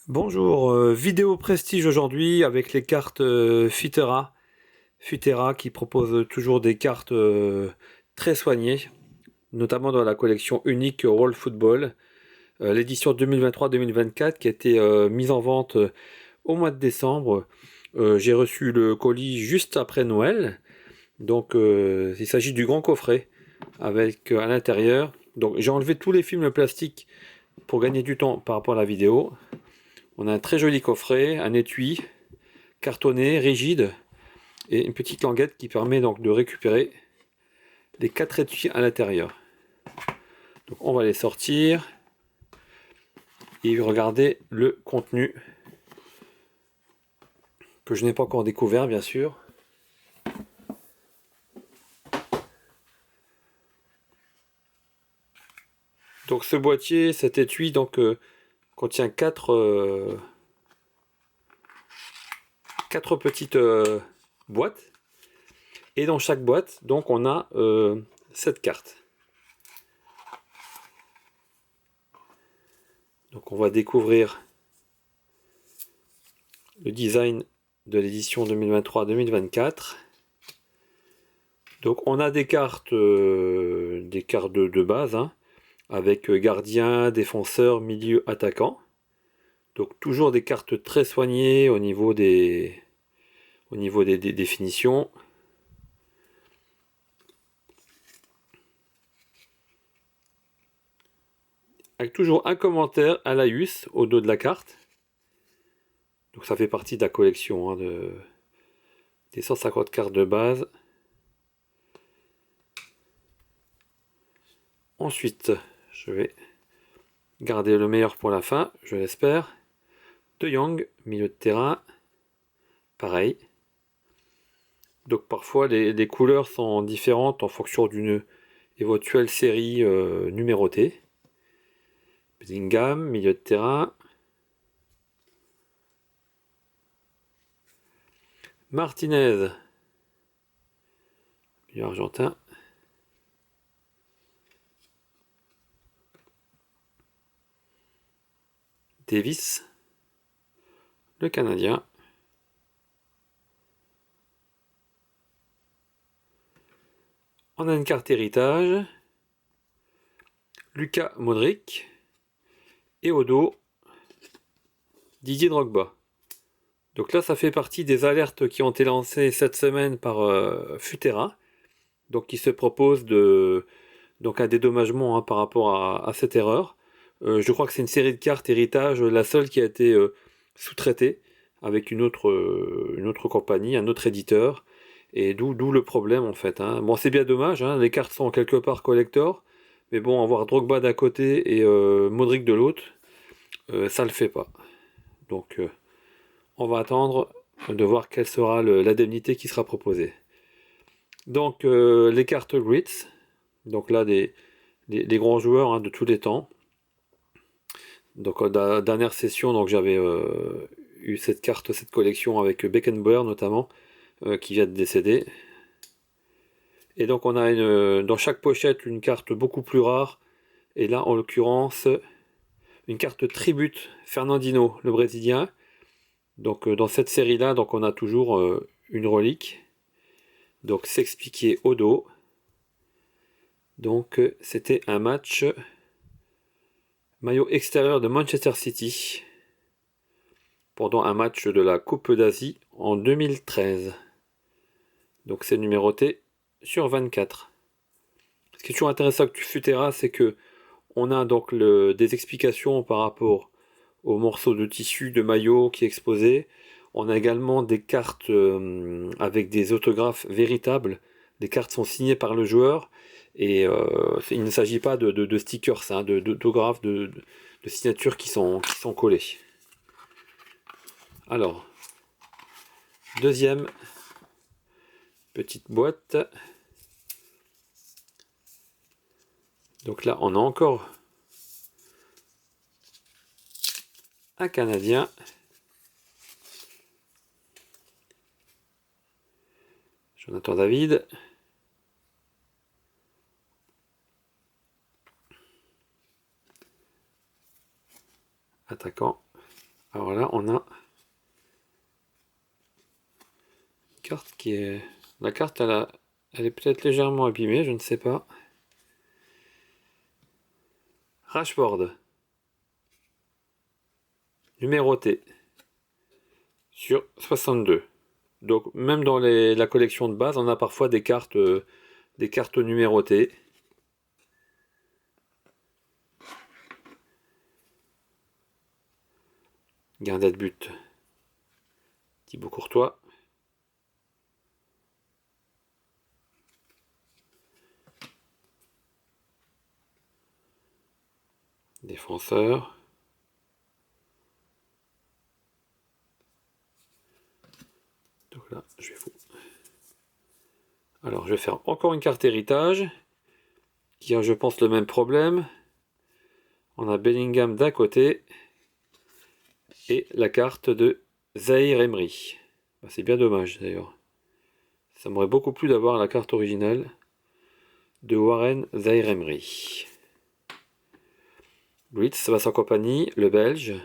Bonjour, vidéo prestige aujourd'hui avec les cartes Futera. Futera qui propose toujours des cartes très soignées, notamment dans la collection unique World Football, l'édition 2023-2024 qui a été mise en vente au mois de décembre. J'ai reçu le colis juste après Noël, donc il s'agit du grand coffret avec à l'intérieur. Donc j'ai enlevé tous les films plastiques pour gagner du temps par rapport à la vidéo. On a un très joli coffret, un étui cartonné, rigide, et une petite languette qui permet donc de récupérer les 4 étuis à l'intérieur. Donc on va les sortir et regarder le contenu que je n'ai pas encore découvert bien sûr. Donc ce boîtier, cet étui donc contient 4 petites boîtes, et dans chaque boîte donc on a 7 cartes. Donc on va découvrir le design de l'édition 2023-2024. Donc on a des cartes de base, hein, avec gardien, défenseur, milieu, attaquant. Donc toujours des cartes très soignées au niveau des définitions. Avec toujours un commentaire à laïus au dos de la carte. Donc ça fait partie de la collection, hein, des 150 cartes de base. Ensuite, je vais garder le meilleur pour la fin, je l'espère. De Jong, milieu de terrain. Pareil. Donc parfois les couleurs sont différentes en fonction d'une éventuelle série numérotée. Bellingham, milieu de terrain. Martinez, milieu argentin. Davis, le Canadien. On a une carte héritage. Luka Modric. Et au dos, Didier Drogba. Donc là, ça fait partie des alertes qui ont été lancées cette semaine par Futera. Donc qui se propose donc un dédommagement, hein, par rapport à cette erreur. Je crois que c'est une série de cartes héritage, la seule qui a été sous-traitée avec une autre compagnie, un autre éditeur. Et d'où le problème en fait, hein. Bon, c'est bien dommage, hein, les cartes sont quelque part collector. Mais bon, avoir Drogba d'un côté et Modric de l'autre, ça le fait pas. Donc on va attendre de voir quelle sera l'indemnité qui sera proposée. Donc les cartes Grits, donc là les grands joueurs, hein, de tous les temps. Donc la dernière session, donc j'avais eu cette collection avec Beckenbauer notamment, qui vient de décéder. Et donc on a dans chaque pochette une carte beaucoup plus rare. Et là en l'occurrence une carte tribute Fernandinho, le Brésilien. Donc dans cette série-là, donc on a toujours une relique. Donc s'expliquer au dos. Donc c'était un match maillot extérieur de Manchester City pendant un match de la Coupe d'Asie en 2013. Donc c'est numéroté sur 24. Ce qui est toujours intéressant avec Futera, c'est que on a donc des explications par rapport aux morceaux de tissu de maillot qui est exposé. On a également des cartes avec des autographes véritables. Les cartes sont signées par le joueur et il ne s'agit pas de stickers, hein, d'autographes, de signatures qui sont collées. Alors, deuxième petite boîte. Donc là, on a encore un Canadien. Jonathan David. Attaquant. Alors là, on a une carte qui est... La carte, elle est peut-être légèrement abîmée, je ne sais pas. Rashford. Numéroté. Sur 62. Donc même dans la collection de base, on a parfois des cartes numérotées. Gardien de but. Thibaut Courtois. Défenseur. Donc là, je vais vous... Alors, je vais faire encore une carte héritage, qui a, je pense, le même problème. On a Bellingham d'un côté, et la carte de Zaïre Emery. C'est bien dommage, d'ailleurs. Ça m'aurait beaucoup plu d'avoir la carte originale de Warren Zaïre Emery. Blitz va sans compagnie, le Belge.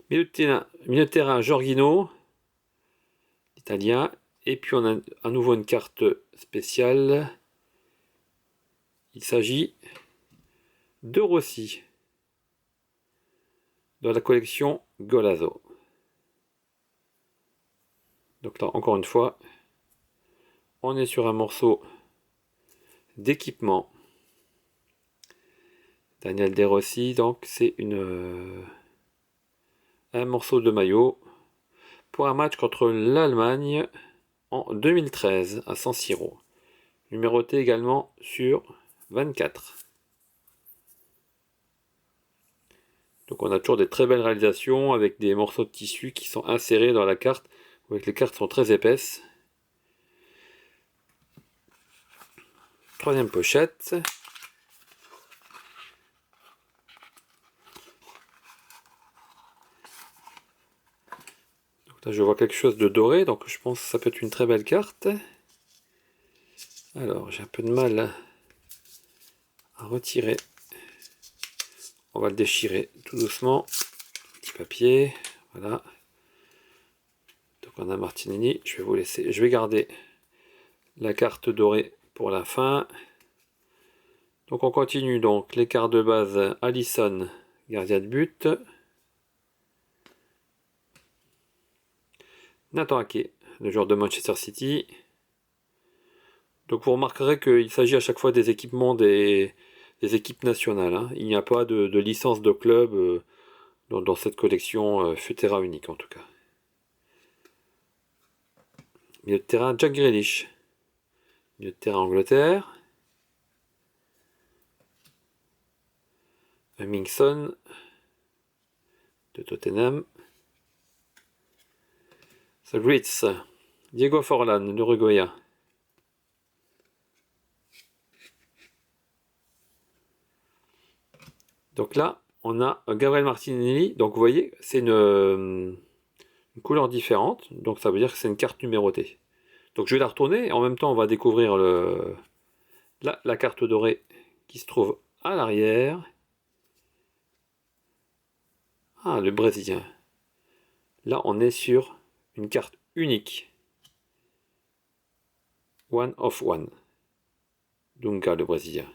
Milieu de terrain Jorginho, italien. Et puis on a à nouveau une carte spéciale. Il s'agit de Rossi, dans la collection Golazo. Donc là, encore une fois, on est sur un morceau d'équipement. Daniel De Rossi, donc c'est un morceau de maillot pour un match contre l'Allemagne en 2013 à San Siro. Numéroté également sur 24. Donc on a toujours des très belles réalisations avec des morceaux de tissu qui sont insérés dans la carte. Vous voyez que les cartes sont très épaisses. Troisième pochette. Donc là je vois quelque chose de doré, donc je pense que ça peut être une très belle carte. Alors j'ai un peu de mal à retirer. On va le déchirer tout doucement. Petit papier, voilà. Donc on a Martinelli. Je vais vous laisser. Je vais garder la carte dorée pour la fin. Donc on continue donc les cartes de base. Alisson, gardien de but. Nathan Ake, le joueur de Manchester City. Donc vous remarquerez qu'il s'agit à chaque fois des équipements des équipes nationales. Hein. Il n'y a pas de licence de club dans cette collection Futera unique en tout cas. Milieu de terrain, Jack Grealish. Milieu de terrain, Angleterre. Mingson de Tottenham. Ritz, Diego Forlan, l'Uruguayen. Donc là, on a Gabriel Martinelli. Donc vous voyez, c'est une couleur différente. Donc ça veut dire que c'est une carte numérotée. Donc je vais la retourner et en même temps on va découvrir la carte dorée qui se trouve à l'arrière. Ah, le Brésilien. Là on est sur une carte unique. One of one. Dunga, le Brésilien.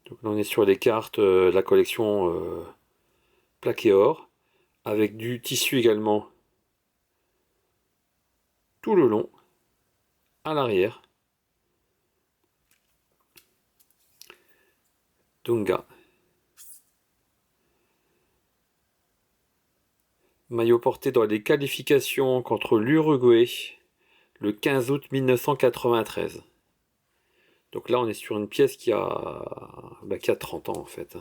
Donc là on est sur les cartes la collection plaqué or. Avec du tissu également tout le long, à l'arrière. Dunga. Maillot porté dans les qualifications contre l'Uruguay le 15 août 1993. Donc là on est sur une pièce qui a 30 ans en fait.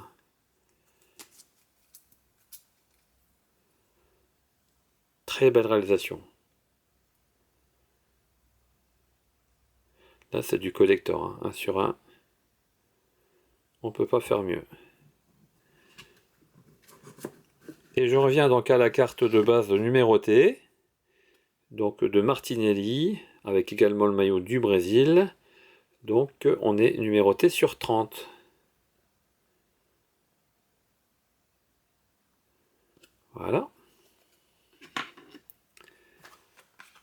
Très belle réalisation. Là c'est du collector, hein, 1 sur 1. On peut pas faire mieux. Et je reviens donc à la carte de base numérotée. Donc de Martinelli. avec également le maillot du Brésil. Donc on est numéroté sur 30. Voilà.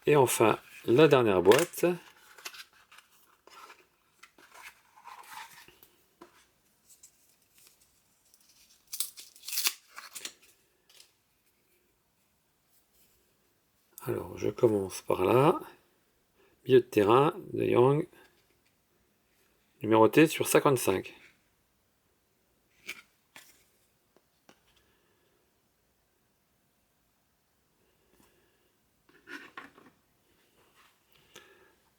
Et enfin, la dernière boîte. Alors, je commence par là. Milieu de terrain, De Jong. Numéroté sur 55.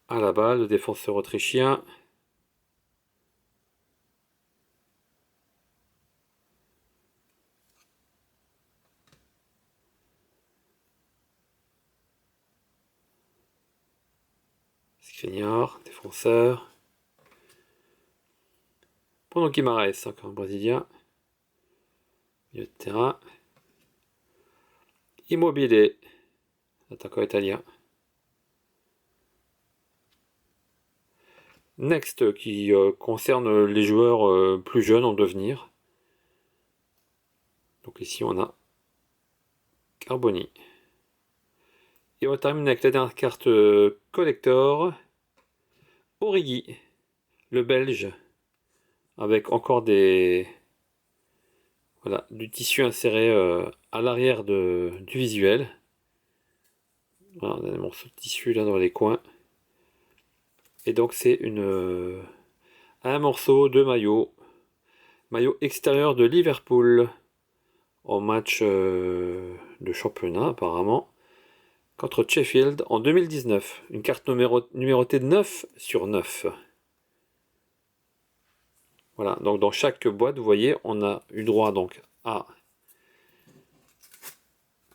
À la balle, le défenseur autrichien. Skriniar, défenseur. Bruno Guimaraes, encore un Brésilien. Milieu de terrain. Immobile, attaquant italien. Next, qui concerne les joueurs plus jeunes en devenir. Donc ici on a Carboni. Et on termine avec la dernière carte collector. Origi, le Belge, avec encore du tissu inséré à l'arrière du visuel. Voilà, on a des morceaux de tissu là dans les coins. Et donc c'est un morceau de maillot extérieur de Liverpool en match de championnat apparemment contre Sheffield en 2019. Une carte numérotée 9 sur 9. Voilà, donc dans chaque boîte, vous voyez, on a eu droit donc à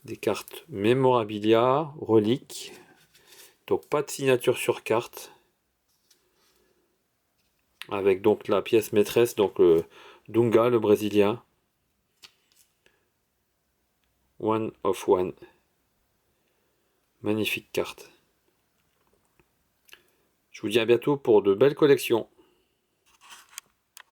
des cartes mémorabilia, reliques. Donc pas de signature sur carte. Avec donc la pièce maîtresse, donc Dunga, le Brésilien. One of One. Magnifique carte. Je vous dis à bientôt pour de belles collections.